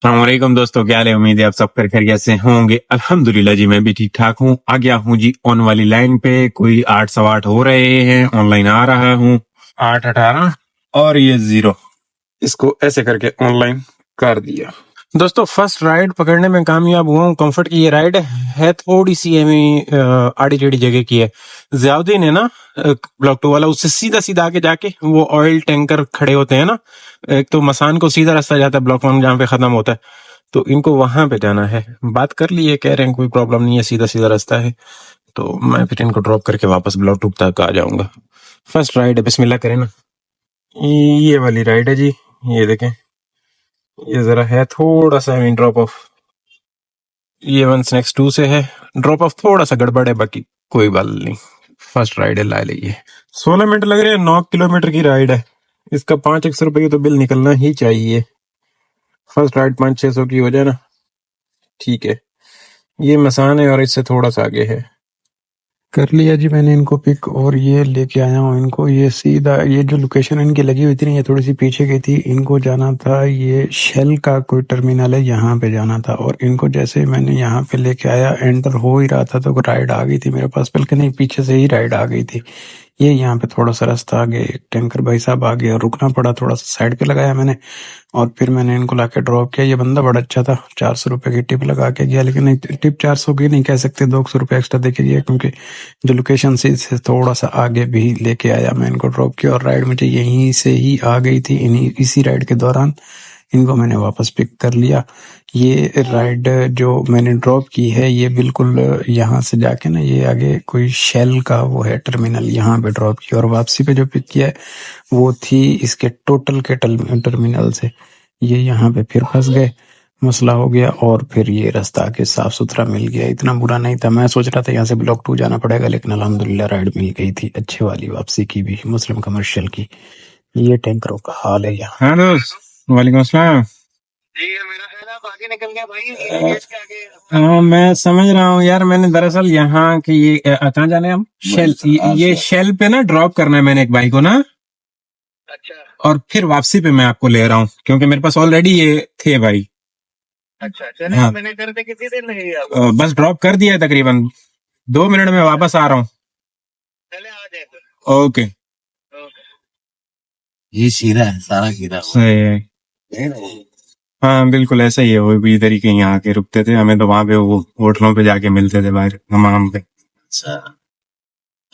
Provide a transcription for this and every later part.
अस्सलामुअलैकुम दोस्तों, क्या हाल है। उम्मीद है आप सब खैरियत से होंगे। अल्हम्दुलिल्लाह जी, मैं भी ठीक ठाक हूँ। आ गया हूँ जी ऑन वाली लाइन पे। कोई 8 सवा 8 हो रहे हैं, ऑनलाइन आ रहा हूँ। 8 18 और ये 0, इसको ऐसे करके ऑनलाइन कर दिया। दोस्तों, फर्स्ट राइड पकड़ने में कामयाब हुआ हूँ। कंफर्ट की ये राइड है, थोड़ी सी आड़ी टेढ़ी जगह की है। जियाउद्दीन है ना, ब्लॉक 2 वाला, उससे सीधा सीधा आगे जाके वो ऑयल टैंकर खड़े होते हैं ना, एक तो मसान को सीधा रास्ता जाता है ब्लॉक 1 जहाँ पे खत्म होता है, तो इनको वहां पे जाना है। बात कर ली है, कह रहे हैं कोई प्रॉब्लम नहीं है, सीधा सीधा रास्ता है। तो मैं फिर इनको ड्रॉप करके वापस ब्लॉक 2 तक आ जाऊंगा। फर्स्ट राइड है, बिस्मिल्लाह करें ना। ये वाली राइड है जी, ये देखें। ये जरा है थोड़ा सा ड्रॉप ऑफ, ये 1 से है। ड्रॉप ऑफ थोड़ा सा गड़बड़ है, बाकी कोई बात नहीं। फर्स्ट राइड है, ला लीजिए। 16 मिनट लग रहे हैं, 9 किलोमीटर की राइड है। इसका 500 तो बिल निकलना ही चाहिए। फर्स्ट राइड 500-600 की हो जाए ना, ठीक है। ये मसान है और इससे थोड़ा सा आगे है। कर लिया जी मैंने इनको पिक, और ये लेके आया हूँ इनको। ये सीधा, ये जो लोकेशन इनकी लगी हुई थी ना, ये थोड़ी सी पीछे गई थी। इनको जाना था, ये शेल का कोई टर्मिनल है, यहाँ पे जाना था। और इनको जैसे मैंने यहाँ पे लेके आया, एंटर हो ही रहा था तो राइड आ गई थी मेरे पास, बल्कि नहीं, पीछे से ही राइड आ गई थी। ये यहाँ पे थोड़ा सा रास्ता आगे टैंकर भाई साहब आ गए और रुकना पड़ा, थोड़ा सा साइड पे लगाया मैंने, और फिर मैंने इनको लाके ड्रॉप किया। ये बंदा बड़ा अच्छा था, 400 रुपए की टिप लगा के गया, लेकिन नहीं, टिप 400 की नहीं कह सकते, 200 रुपये एक्स्ट्रा दे के गया, क्योंकि जो लोकेशन से थोड़ा सा आगे भी लेके आया। मैं इनको ड्रॉप किया और राइड मुझे यहीं से ही आ गई थी। इसी राइड के दौरान इनको मैंने वापस पिक कर लिया। ये राइड जो मैंने ड्रॉप की है, ये बिल्कुल यहाँ से जाके ना, ये आगे कोई शेल का वो है टर्मिनल, यहाँ पे ड्रॉप की। और वापसी पे जो पिक किया है वो थी इसके टोटल के टर्मिनल से। ये यहाँ पे फिर फंस गए, मसला हो गया, और फिर ये रास्ता आके साफ सुथरा मिल गया। इतना बुरा नहीं था। मैं सोच रहा था यहाँ से ब्लॉक 2 जाना पड़ेगा, लेकिन अल्हम्दुलिल्लाह राइड मिल गई थी, अच्छे वाली वापसी की भी, मुस्लिम कमर्शियल की। ये टैंकरों का हाल है यहाँ। हाँ दोस्त, वालेकुम अस्सलाम। हाँ, मैं समझ रहा हूँ यार। मैंने दरअसल यहाँ की ये कहाँ जाने हम, शेल, ये शेल पे ना ड्रॉप करना है मैंने एक भाई को ना, और फिर वापसी पे मैं आपको ले रहा हूँ, क्योंकि मेरे पास ऑलरेडी ये थे भाई। हाँ, मैंने कर दे, कितनी देर लगेगी आपको? बस ड्रॉप कर दिया है, तकरीबन 2 मिनट में वापस आ रहा हूँ। ओके, ये शीरा है, सारा हीरा सही है। हाँ बिल्कुल ऐसा ही है। वो भी इधर ही कहीं आके रुकते थे, हमें तो वहां पे वो होटलों पे जाके मिलते थे बाहर हमाम पे। अच्छा,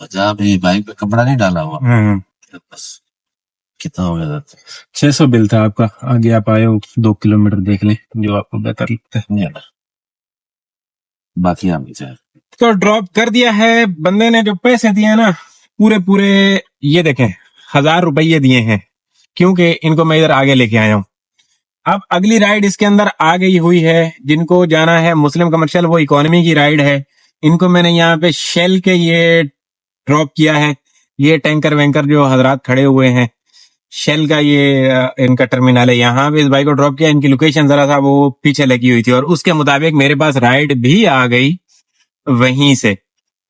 अच्छा, आप ये बाइक पे कपड़ा नहीं डाला हुआ? हाँ, बस कितना हो गया? 600 बिल था आपका। आगे आप आए हो, 2 किलोमीटर देख लें जो आपको बेहतर लगता है। नहीं, बाकी आप जाए। तो ड्रॉप कर दिया है बंदे ने। जो पैसे दिए ना, पूरे पूरे, ये देखें, 1000 रुपये दिए हैं, क्योंकि इनको मैं इधर आगे लेके आया हूँ। अब अगली राइड इसके अंदर आ गई हुई है। जिनको जाना है मुस्लिम कमर्शियल, वो इकोनॉमी की राइड है। इनको मैंने यहाँ पे शेल के ये ड्रॉप किया है। ये टैंकर वैंकर जो हजरात खड़े हुए हैं, शेल का ये इनका टर्मिनल है। यहाँ पे इस भाई को ड्रॉप किया। इनकी लोकेशन जरा सा वो पीछे लगी हुई थी, और उसके मुताबिक मेरे पास राइड भी आ गई वहीं से।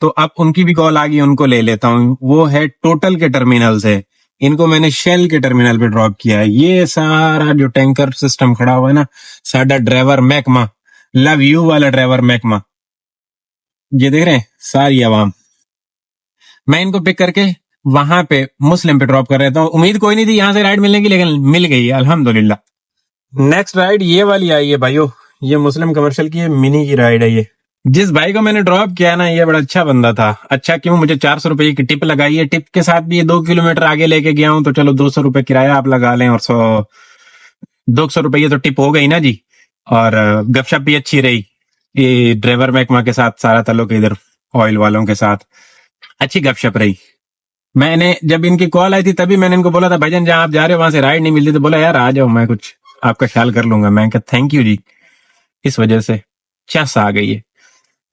तो अब उनकी भी कॉल आ गई, उनको ले लेता हूँ। वो है टोटल के टर्मिनल से। इनको मैंने शेल के टर्मिनल पे ड्रॉप किया है। ये सारा जो टैंकर सिस्टम खड़ा हुआ है ना, साडा ड्राइवर महकमा, लव यू वाला ड्राइवर महकमा, ये देख रहे हैं सारी आवाम। मैं इनको पिक करके वहां पे मुस्लिम पे ड्रॉप कर रहा हूँ। उम्मीद कोई नहीं थी यहाँ से राइड मिलने की, लेकिन मिल गई अल्हम्दुलिल्लाह। नेक्स्ट राइड ये वाली आई है भाइयों, ये मुस्लिम कमर्शियल की मिनी की राइड है। ये जिस भाई को मैंने ड्रॉप किया ना, ये बड़ा अच्छा बंदा था। अच्छा क्यों, मुझे 400 रुपए की टिप लगाई है। टिप के साथ भी ये 2 किलोमीटर आगे लेके गया हूँ, तो चलो 200 रुपए किराया आप लगा लें, और 200 रुपये तो टिप हो गई ना जी। और गपशप भी अच्छी रही। ये ड्राइवर महकमा के साथ सारा ताल्लुक, इधर ऑयल वालों के साथ अच्छी गपशप रही। मैंने जब इनकी कॉल आई थी, तभी मैंने इनको बोला था, भाईजान जहां आप जा रहे हो वहां से राइड नहीं मिलती, तो बोला यार आ जाओ, मैं कुछ आपका ख्याल कर लूंगा। मैं कहा थैंक यू जी। इस वजह से चस आ गई है।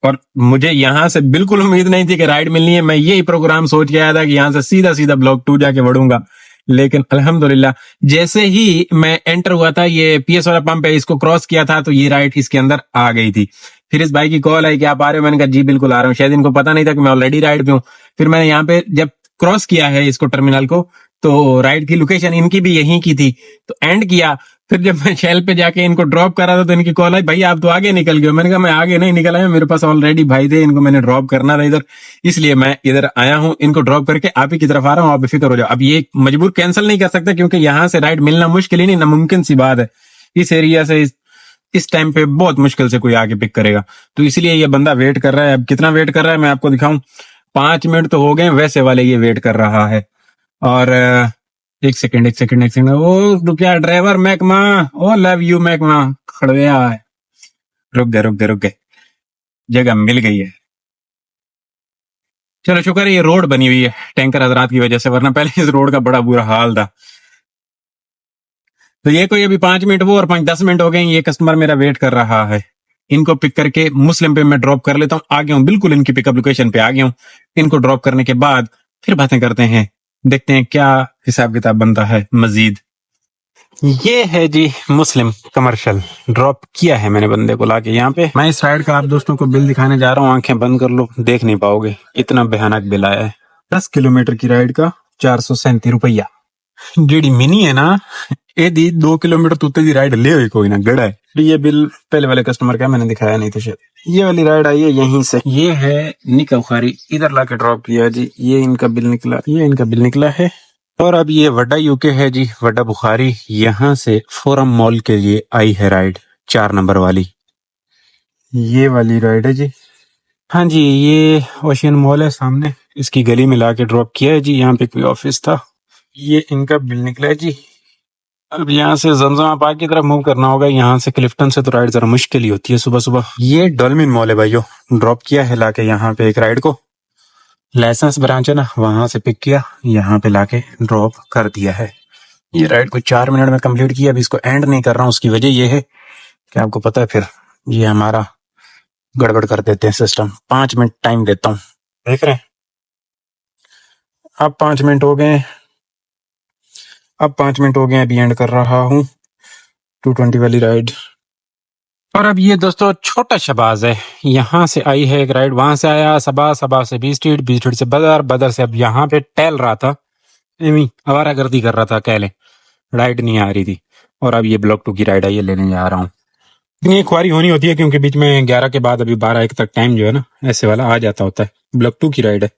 और मुझे यहाँ से बिल्कुल उम्मीद नहीं थी कि राइड मिलनी है। मैं यही प्रोग्राम सोच के आया था कि यहाँ से सीधा सीधा ब्लॉक 2 जाके बढ़ूंगा, लेकिन अल्हम्दुलिल्लाह जैसे ही मैं एंटर हुआ था, ये पीएस वाला पंप है, इसको क्रॉस किया था, तो ये राइड इसके अंदर आ गई थी। फिर इस भाई की कॉल आई कि आप आ रहे हो। मैंने कहा जी बिल्कुल आ रहा हूँ। शायद इनको पता नहीं था कि मैं ऑलरेडी राइड पे हूँ। फिर मैंने यहाँ पे जब क्रॉस किया है इसको, टर्मिनल को, तो राइड की लोकेशन इनकी भी यहीं की थी, तो एंड किया। फिर जब मैं शेल पे जाके इनको ड्रॉप कर रहा था तो इनकी कॉल आई, भाई आप तो आगे निकल गए। मैंने कहा मैं आगे नहीं निकल आया, मेरे पास ऑलरेडी भाई थे, इनको मैंने ड्रॉप करना था इधर, इसलिए मैं इधर आया हूँ। इनको ड्रॉप करके आप ही की तरफ आ रहा हूँ, आप बेफिक्र हो जाओ। अब ये मजबूर कैंसिल नहीं कर सकता क्योंकि यहाँ से राइड मिलना मुश्किल ही नहीं, नामुमकिन सी बात है। इस एरिया से इस टाइम पे बहुत मुश्किल से कोई आके पिक करेगा, तो इसलिए ये बंदा वेट कर रहा है। अब कितना वेट कर रहा है मैं आपको दिखाऊं। 5 मिनट तो हो गए वैसे वाले ये वेट कर रहा है। और एक सेकंड एक सेकंड एक सेकंड, ओ रुकिया ड्राइवर मैकमा, ओ लव यू मैकमा, खड़वेया है। रुक गए रुक गए रुक गए, जगह मिल गई है। चलो शुक्र है ये रोड बनी हुई है टैंकर हजरात की वजह से, वरना पहले इस रोड का बड़ा बुरा हाल था। तो ये कोई अभी 5 मिनट वो और 5-10 मिनट हो गए, ये कस्टमर मेरा वेट कर रहा है। इनको पिक करके मुस्लिम पे मैं ड्रॉप कर लेता हूँ, आ गया हूँ बिल्कुल इनकी पिकअप लोकेशन पे आ गया हूँ। इनको ड्रॉप करने के बाद फिर बातें करते हैं, देखते हैं क्या हिसाब किताब बनता है मजीद। ये है जी मुस्लिम कमर्शियल, ड्रॉप किया है मैंने बंदे को लाके यहाँ पे। मैं इस राइड का आप दोस्तों को बिल दिखाने जा रहा हूँ, आंखें बंद कर लो, देख नहीं पाओगे इतना भयानक बिल आया है। 10 किलोमीटर की राइड का 437 रुपया। जेडी मिनी है ना, ए दी 2 किलोमीटर तो दी राइड ले हुई कोई ना गड़ा है। ये बिल पहले वाले कस्टमर का मैंने दिखाया नहीं था शायद, ये वाली राइड आई है यहीं से। ये है निका बुखारी, इधर लाके ड्रॉप किया जी, ये इनका बिल निकला, ये इनका बिल निकला है। और अब ये वड्डा यूके है जी, वड्डा बुखारी, यहाँ से फोरम मॉल के लिए आई है राइड 4 नंबर वाली, ये वाली राइड है जी। हाँ जी, ये ओशियन मॉल है सामने, इसकी गली में लाके ड्रॉप किया है जी, यहाँ पे कोई ऑफिस था। ये इनका बिल निकला है जी। अब यहाँ से जमजमा पार्क की तरफ मूव करना होगा, यहाँ से क्लिफ्टन से तो राइड जरा मुश्किल ही होती है सुबह सुबह। ये डॉल्मिन मॉल है भाइयों, ड्रॉप किया है लाके यहाँ पे एक राइड को, लाइसेंस ब्रांच है ना वहां से पिक किया, यहाँ पे लाके ड्रॉप कर दिया है। ये राइड को 4 मिनट में कंप्लीट किया। अभी इसको एंड नहीं कर रहा हूँ, उसकी वजह ये है कि आपको पता है फिर ये हमारा गड़बड़ कर देते हैं सिस्टम। 5 मिनट टाइम देता हूँ, देख रहे हैं अब 5 मिनट हो गए, अब 5 मिनट हो गए, अभी एंड कर रहा हूँ 220 वाली राइड। और अब ये दोस्तों छोटा शबाज है, यहाँ से आई है एक राइड, वहां से आया सबा, सबा से बी स्ट्रीट, बी स्ट्रीट से बदर, बदर से अब यहाँ पे टहल रहा था, आवारा गर्दी कर रहा था, कह ले राइड नहीं आ रही थी। और अब ये ब्लॉक 2 की राइड आई है, लेने जा रहा हूँ। इतनी ख्वारी होनी होती है क्योंकि बीच में 11 के बाद अभी 12-1 तक टाइम जो है ना ऐसे वाला आ जाता होता है। ब्लॉक 2 की राइड है।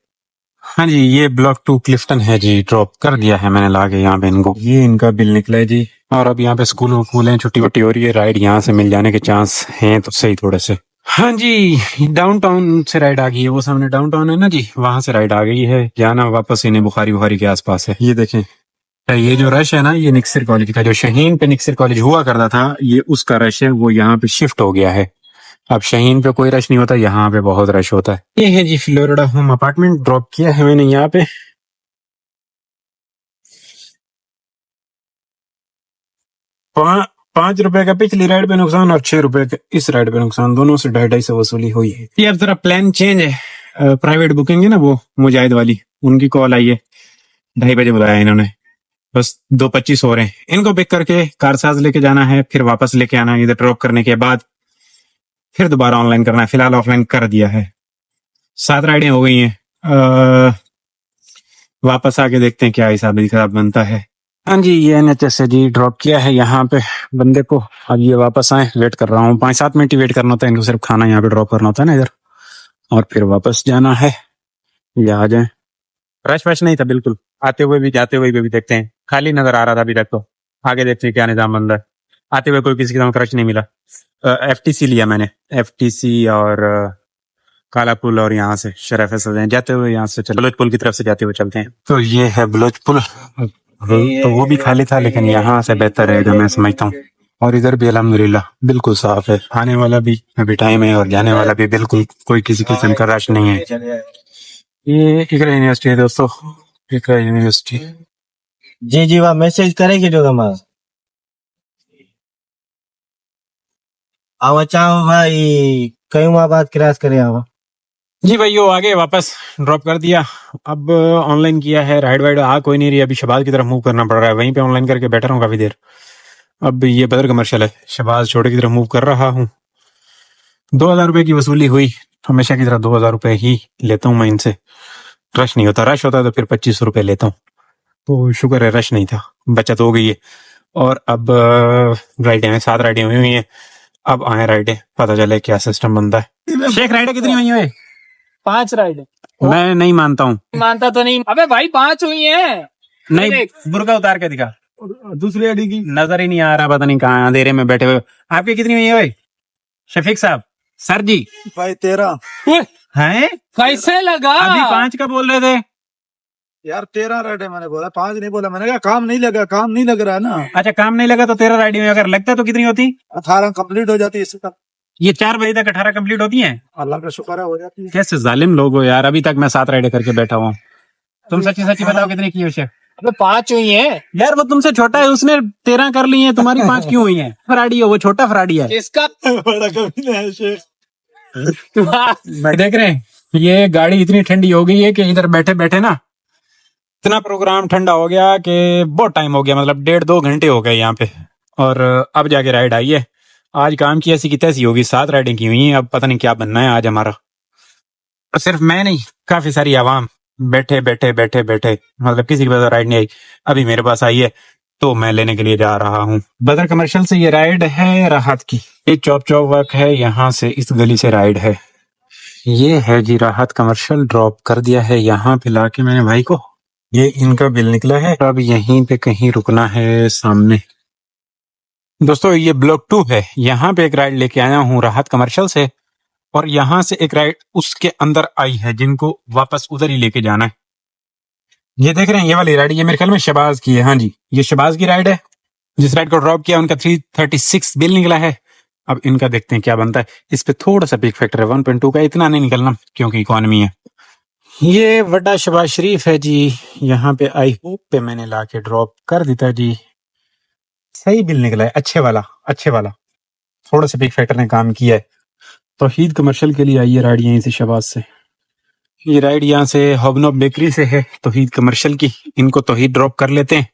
हाँ जी, ये ब्लॉक 2 क्लिफ्टन है जी, ड्रॉप कर दिया है मैंने लाके यहाँ पे इनको। ये इनका बिल निकला है जी। और अब यहाँ पे स्कूल वकूल हैं, छुट्टी वट्टी हो रही है, राइड यहाँ से मिल जाने के चांस हैं तो सही थोड़े से। हाँ जी, डाउनटाउन से राइड आ गई है, वो सामने डाउनटाउन है ना जी, वहां से राइड आ गई है। जाना वापस इन्हें बुखारी बुखारी के आसपास है। ये देखें, ये जो रश है ना, ये निक्सर कॉलेज का, जो शाहीन पे निक्सर कॉलेज हुआ करता था, ये उसका रश है, वो यहाँ पे शिफ्ट हो गया है। अब शाहीन पे कोई रश नहीं होता, यहाँ पे बहुत रश होता है। ये है जी फ्लोरिडा होम अपार्टमेंट, ड्रॉप किया है मैंने यहाँ पे। 5 रुपए का पिछली राइड पे नुकसान और 6 रुपए का इस राइड पे नुकसान, दोनों से 250 वसूली हुई है। ये अब जरा प्लान चेंज है, प्राइवेट बुकिंग है ना वो मुजाहिद वाली, उनकी कॉल आई है, 2:30 बजे बुलाया इन्होंने, बस 2:25 हो रहे हैं। इनको पिक करके कारसाज लेके जाना है, फिर वापस लेके आना है, इधर ड्रॉप करने के बाद फिर दोबारा ऑनलाइन करना है। फिलहाल ऑफलाइन कर दिया है। 7 राइडें हो गई हैं, वापस आके देखते हैं क्या हिसाब किताब बनता है। हाँ जी, ये NHS से जी ड्रॉप किया है यहाँ पे बंदे को। अब ये वापस आए, वेट कर रहा हूँ, 5-7 मिनट ही वेट करना होता है इनको, सिर्फ खाना यहाँ पे ड्रॉप करना होता है ना इधर, और फिर वापस जाना है। ये आ जाए, रश वश नहीं था बिल्कुल, आते हुए भी जाते हुए भी देखते हैं, खाली नजर आ रहा था अभी तक, तो आगे देखते हैं क्या निजाम बन रहा है। आते हुए कोई किसी का रश नहीं मिला। FTC लिया मैंने, FTC और काला पुल, और यहाँ से शरीफ फैसल हैं, जाते हुए यहाँ से बलोच पुल की तरफ से जाते हुए चलते हैं। तो ये है बलोच पुल, तो वो भी खाली था लेकिन यहाँ से बेहतर है जो मैं समझता हूँ। और इधर भी अल्हम्दुलिल्लाह बिल्कुल साफ है, आने वाला भी अभी टाइम है और जाने वाला भी बिल्कुल कोई किसी किस्म का रश नहीं है। ये इकरा यूनिवर्सिटी है दोस्तों, इकरा यूनिवर्सिटी। जी जी, वहाँ मैसेज करेंगे जो हमारा आवा चाहो भाई, कई वहाँ बात क्रैश करे आवा जी भाई, वो आगे वापस ड्रॉप कर दिया। अब ऑनलाइन किया है, राइड वाइड आ कोई नहीं रही, अभी शबाज की तरफ मूव करना पड़ रहा है, वहीं पे ऑनलाइन करके बैठा रहूँ काफी देर। अब ये बदर कमर्शियल है, शबाज छोटे की तरफ मूव कर रहा हूँ। 2000 रुपए की वसूली हुई, हमेशा की तरह 2000 रुपए ही लेता हूँ मैं इनसे। रश नहीं होता, रश होता है तो फिर 2500 रुपए लेता हूँ। तो शुक्र है रश नहीं था, बचत हो गई है। और अब राइडें हैं, 7 राइडें हुई हैं। अब आए राइडें, पता चले क्या सिस्टम बनता है। शेख राइडें कितनी हुई हैं? 5 राइड मैं नहीं मानता हूँ। मानता तो नहीं। अबे भाई 5 हुई हैं। नहीं, बुर्का उतार के दिखा। दूसरी आईडी की नजर ही नहीं आ रहा, पता नहीं कहाँ अंधेरे में बैठे हुए। आपकी कितनी हुई है भाई शफीक साहब? सर जी भाई 13 हैं? कैसे लगा? अभी 5 का बोल रहे थे। यार 13 रेट है, मैंने बोला 5 नहीं बोला, मैंने कहा काम नहीं लग रहा है ना। अच्छा, काम नहीं लगा तो 13 राइड में अगर लगता तो कितनी होती? 18 कंप्लीट हो जाती है इससे तक। ये 4 बजे तक 18 कंप्लीट होती हैं? अल्लाह का शुक्र है हो जाती है। कैसे जालिम लोग हो यार, अभी तक मैं 7 राइडें करके बैठा हुआ हूँ। तुम सच्ची सच्ची बताओ कितनी की है शेख? अबे 5 हुई हैं। यार वो तुमसे छोटा है, उसने 13 कर ली है, तुम्हारी 5 क्यों हुई है? फराडी है वो, छोटा फराडी है। किसका? बड़ा कमीना है शेख। मैं देख रहे हैं, ये गाड़ी इतनी ठंडी हो गई है कि इधर बैठे बैठे ना इतना प्रोग्राम ठंडा हो गया कि बहुत टाइम हो गया, मतलब 1.5-2 घंटे हो गए यहाँ पे। और अब जाके राइड आई है। आज काम की ऐसी की तैसी होगी, 7 राइडें की हुई हैं। अब पता नहीं क्या बनना है आज हमारा। और सिर्फ मैं नहीं, काफी सारी आवाम बैठे बैठे बैठे बैठे, मतलब किसी के पास राइड नहीं आई, अभी मेरे पास आई है तो मैं लेने के लिए जा रहा हूँ। बदर कमर्शियल से ये राइड है राहत की। ये चौप चौप वर्क है, यहाँ से इस गली से राइड है। ये है जी राहत कमर्शियल, ड्रॉप कर दिया है यहाँ पे लाके मैंने भाई को। ये इनका बिल निकला है, अब यहीं पे कहीं रुकना है सामने। दोस्तों ये ब्लॉक 2 है, यहाँ पे एक राइड लेके आया हूँ राहत कमर्शियल से, और यहाँ से एक राइड उसके अंदर आई है जिनको वापस उधर ही लेके जाना है। ये देख रहे हैं ये वाली राइड, ये मेरे ख्याल में शबाज की है। हाँ जी, ये शबाज की राइड है। जिस राइड को ड्रॉप किया उनका 336 बिल निकला है। अब इनका देखते हैं क्या बनता है। इस पे थोड़ा सा पिक फैक्टर है 1.2 का, इतना नहीं निकलना क्योंकि इकोनॉमी है। ये वड्डा शबाज शरीफ है जी, यहाँ पे आई होप पे मैंने लाके ड्रॉप कर दिया जी। सही बिल निकला है, अच्छे वाला। थोड़ा सा पिक फैक्टर ने काम किया है। तौहीद कमर्शियल के लिए आई है राइड यहीं से शबाज से। ये राइड यहाँ से हॉबनॉब बेकरी से है तौहीद कमर्शियल की। इनको तौहीद ड्रॉप कर लेते हैं,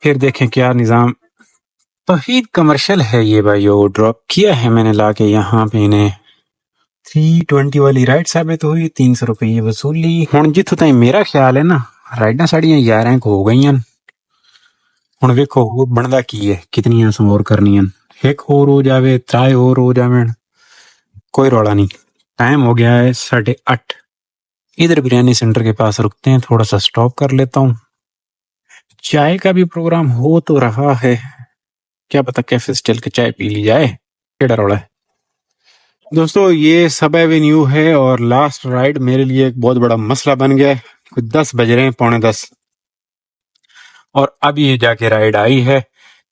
फिर देखें क्या निजाम। तौहीद कमर्शियल है ये भाइयों, ड्रॉप किया है मैंने लाके यहाँ पे इन्हें। 320 वाली राइड साबित हुई, 300 रुपये वसूली। हुण जिथों ताईं मेरा ख्याल है ना, राइडां साड़ियां 11 को हो गईयां। हुण वेखो वो बनदा की है, कितनियां सौ और करनियां। एक और हो जावे, 3 और हो जावें, कोई रौला नहीं। टाइम हो गया है 8:30। इधर बिरयानी सेंटर के पास रुकते हैं, थोड़ा सा स्टॉप कर लेता हूँ। चाय का भी प्रोग्राम हो तो रहा है, क्या पता कैफे स्टाइल की चाय पी ली जाए, केड़ा रौला है। दोस्तों ये सब एवेन्यू है और लास्ट राइड मेरे लिए एक बहुत बड़ा मसला बन गया है। कुछ 10 बज रहे हैं, 9:45, और अब ये जाके राइड आई है।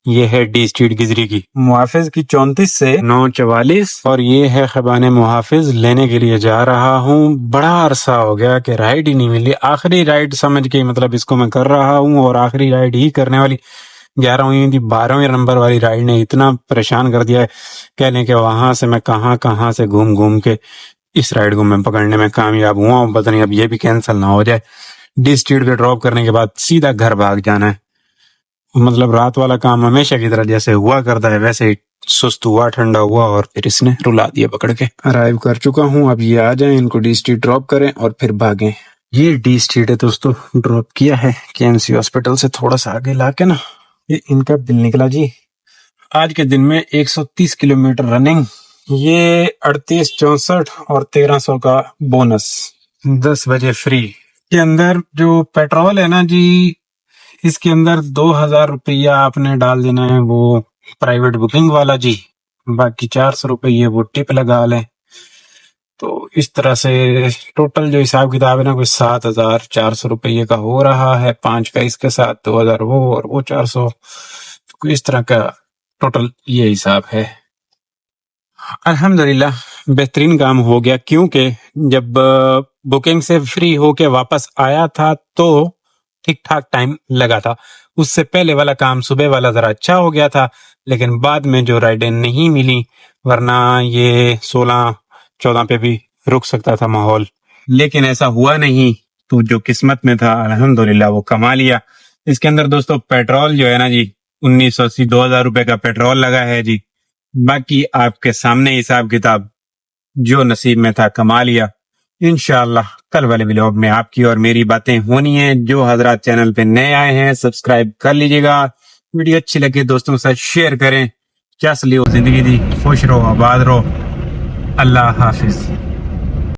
ये है डी स्ट्रीट गिजरी की, मुहाफिज की 34 से 9:44, और ये है खबाने मुहाफिज। लेने के लिए जा रहा हूँ। बड़ा अरसा हो गया कि राइड ही नहीं मिली। आखिरी राइड समझ के मतलब इसको मैं कर रहा हूँ, और आखिरी राइड ही करने वाली 11वीं थी। 12वें नंबर वाली राइड ने इतना परेशान कर दिया है, कह लें कि वहां से मैं कहाँ से घूम घूम के इस राइड को मैं पकड़ने में कामयाब हुआ हूँ। पता नहीं अब ये भी कैंसिल ना हो जाए। डी स्ट्रीट पे ड्रॉप करने के बाद सीधा घर भाग जाना है। मतलब रात वाला काम हमेशा की तरह जैसे हुआ करता है वैसे ही सुस्त हुआ, ठंडा हुआ, और फिर इसने रुला दिया पकड़ के। अराइव कर चुका हूँ, अब ये आ जाए, इनको डी स्ट्रीट ड्रॉप करें और फिर भागें। ये डी स्ट्रीट है दोस्तों, ड्रॉप किया है केएमसी हॉस्पिटल से थोड़ा सा आगे लाके ना। ये इनका बिल निकला जी आज के दिन में 130 किलोमीटर रनिंग। ये 38, 64 और 1300 का बोनस, 10 बजे फ्री। के अंदर जो पेट्रोल है ना जी, इसके अंदर 2000 रुपया आपने डाल देना है, वो प्राइवेट बुकिंग वाला जी। बाकी 400 रुपये वो टिप लगा लें। तो इस तरह से टोटल जो हिसाब किताब है ना, कोई 7400 रुपये का हो रहा है। 5 का इसके साथ, 2000 वो, और वो 400, तो इस तरह का टोटल ये हिसाब है। अल्हम्दुलिल्लाह बेहतरीन काम हो गया, क्योंकि जब बुकिंग से फ्री होके वापस आया था तो ठीक ठाक टाइम लगा था। उससे पहले वाला काम सुबह वाला जरा अच्छा हो गया था, लेकिन बाद में जो राइडें नहीं मिली, वरना ये 16-14 पे भी रुक सकता था माहौल, लेकिन ऐसा हुआ नहीं। तो जो किस्मत में था अल्हम्दुलिल्लाह वो कमा लिया। इसके अंदर दोस्तों पेट्रोल जो है ना जी, 1980, 2000 रुपए का पेट्रोल लगा है जी। बाकी आपके सामने हिसाब किताब, जो नसीब में था कमा लिया। इंशाल्लाह कल वाले व्लॉग में आपकी और मेरी बातें होनी है। जो हजरात चैनल पे नए आए हैं सब्सक्राइब कर लीजिएगा, वीडियो अच्छी लगे दोस्तों के साथ शेयर करें। क्या सली हो जिंदगी दी, खुश रहो, आबाद रहो, अल्लाह हाफिज।